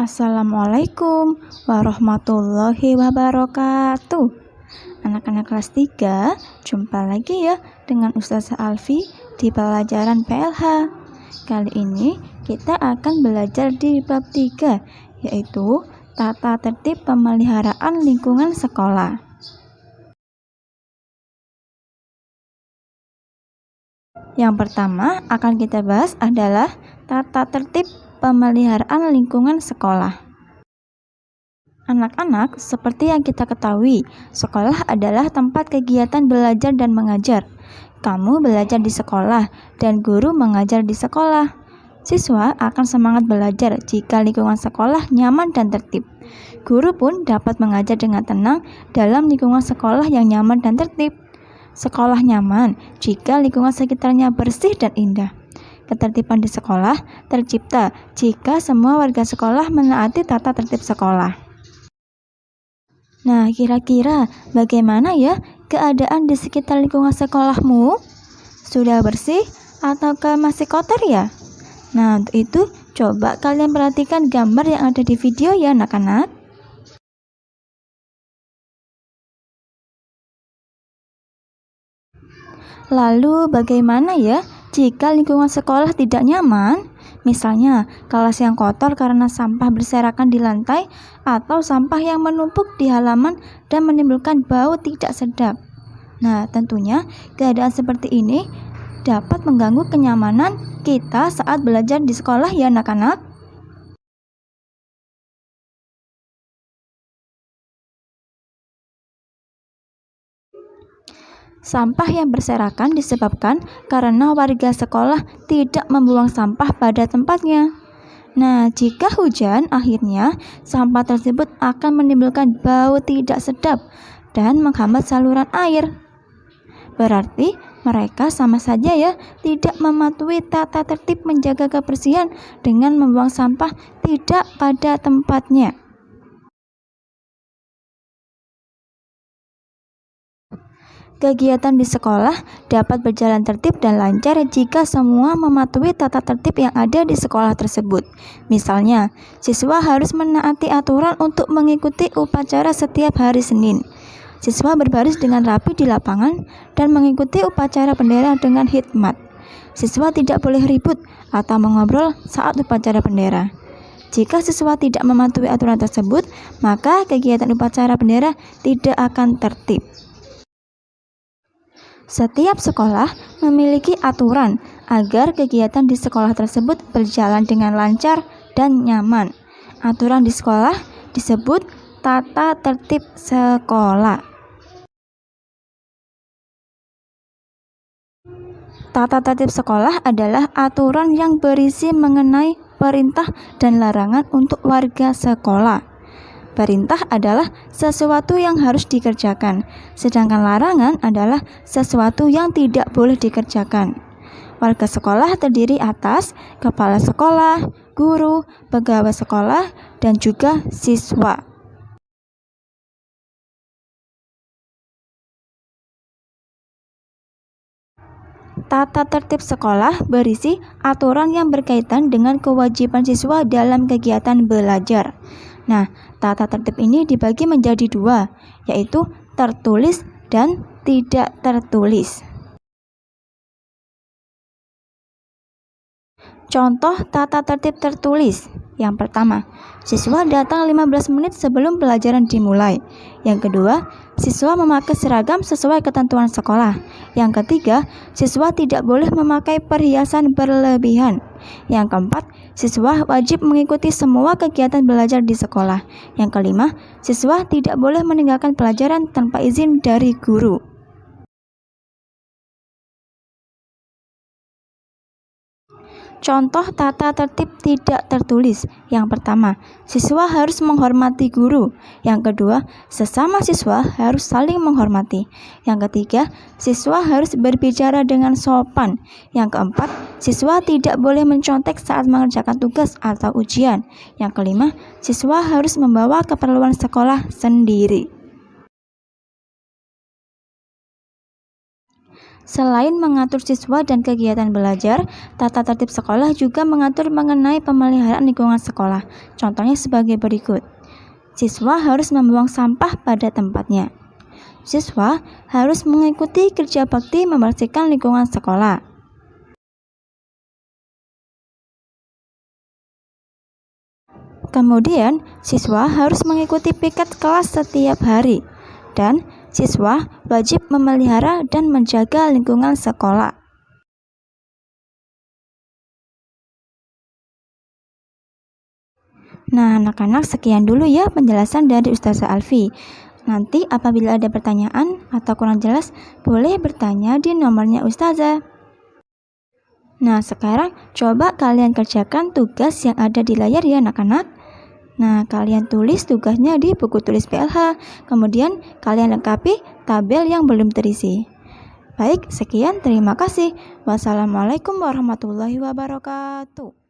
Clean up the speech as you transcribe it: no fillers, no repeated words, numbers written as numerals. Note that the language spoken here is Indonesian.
Assalamualaikum warahmatullahi wabarakatuh. Anak-anak kelas 3, jumpa lagi ya dengan Ustazah Alfi di pelajaran PLH. Kali ini kita akan belajar di bab 3, yaitu tata tertib pemeliharaan lingkungan sekolah. Yang pertama akan kita bahas adalah tata tertib pemeliharaan lingkungan sekolah. Anak-anak, seperti yang kita ketahui, sekolah adalah tempat kegiatan belajar dan mengajar. Kamu belajar di sekolah dan guru mengajar di sekolah. Siswa akan semangat belajar jika lingkungan sekolah nyaman dan tertib. Guru pun dapat mengajar dengan tenang dalam lingkungan sekolah yang nyaman dan tertib. Sekolah nyaman jika lingkungan sekitarnya bersih dan indah. Ketertiban di sekolah tercipta jika semua warga sekolah menaati tata tertib sekolah. Nah, kira-kira bagaimana ya keadaan di sekitar lingkungan sekolahmu? Sudah bersih ataukah masih kotor ya? Nah, untuk itu coba kalian perhatikan gambar yang ada di video ya anak-anak. Lalu bagaimana ya jika lingkungan sekolah tidak nyaman? Misalnya kelas yang kotor karena sampah berserakan di lantai atau sampah yang menumpuk di halaman dan menimbulkan bau tidak sedap. Nah, tentunya keadaan seperti ini dapat mengganggu kenyamanan kita saat belajar di sekolah ya anak-anak. Sampah yang berserakan disebabkan karena warga sekolah tidak membuang sampah pada tempatnya. Nah, jika hujan, akhirnya sampah tersebut akan menimbulkan bau tidak sedap dan menghambat saluran air. Berarti mereka sama saja ya tidak mematuhi tata tertib menjaga kebersihan dengan membuang sampah tidak pada tempatnya. Kegiatan di sekolah dapat berjalan tertib dan lancar jika semua mematuhi tata tertib yang ada di sekolah tersebut. Misalnya, siswa harus menaati aturan untuk mengikuti upacara setiap hari Senin. Siswa berbaris dengan rapi di lapangan dan mengikuti upacara bendera dengan hikmat. Siswa tidak boleh ribut atau mengobrol saat upacara bendera. Jika siswa tidak mematuhi aturan tersebut, maka kegiatan upacara bendera tidak akan tertib. Setiap sekolah memiliki aturan agar kegiatan di sekolah tersebut berjalan dengan lancar dan nyaman. Aturan di sekolah disebut tata tertib sekolah. Tata tertib sekolah adalah aturan yang berisi mengenai perintah dan larangan untuk warga sekolah. Perintah adalah sesuatu yang harus dikerjakan, sedangkan larangan adalah sesuatu yang tidak boleh dikerjakan. Warga sekolah terdiri atas kepala sekolah, guru, pegawai sekolah, dan juga siswa. Tata tertib sekolah berisi aturan yang berkaitan dengan kewajiban siswa dalam kegiatan belajar. Nah, tata tertib ini dibagi menjadi dua, yaitu tertulis dan tidak tertulis. Contoh tata tertib tertulis. Yang pertama, siswa datang 15 menit sebelum pelajaran dimulai. Yang kedua, siswa memakai seragam sesuai ketentuan sekolah. Yang ketiga, siswa tidak boleh memakai perhiasan berlebihan. Yang keempat, siswa wajib mengikuti semua kegiatan belajar di sekolah. Yang kelima, siswa tidak boleh meninggalkan pelajaran tanpa izin dari guru. Contoh tata tertib tidak tertulis. Yang pertama, siswa harus menghormati guru. Yang kedua, sesama siswa harus saling menghormati. Yang ketiga, siswa harus berbicara dengan sopan. Yang keempat, siswa tidak boleh mencontek saat mengerjakan tugas atau ujian. Yang kelima, siswa harus membawa keperluan sekolah sendiri. Selain mengatur siswa dan kegiatan belajar, tata tertib sekolah juga mengatur mengenai pemeliharaan lingkungan sekolah. Contohnya sebagai berikut. Siswa harus membuang sampah pada tempatnya. Siswa harus mengikuti kerja bakti membersihkan lingkungan sekolah. Kemudian, siswa harus mengikuti piket kelas setiap hari. Dan siswa wajib memelihara dan menjaga lingkungan sekolah. Nah, anak-anak, sekian dulu ya penjelasan dari Ustazah Alfi. Nanti apabila ada pertanyaan atau kurang jelas, boleh bertanya di nomornya Ustazah. Nah, sekarang coba kalian kerjakan tugas yang ada di layar ya anak-anak. Nah, kalian tulis tugasnya di buku tulis PLH. Kemudian kalian lengkapi tabel yang belum terisi. Baik, sekian, terima kasih. Wassalamualaikum warahmatullahi wabarakatuh.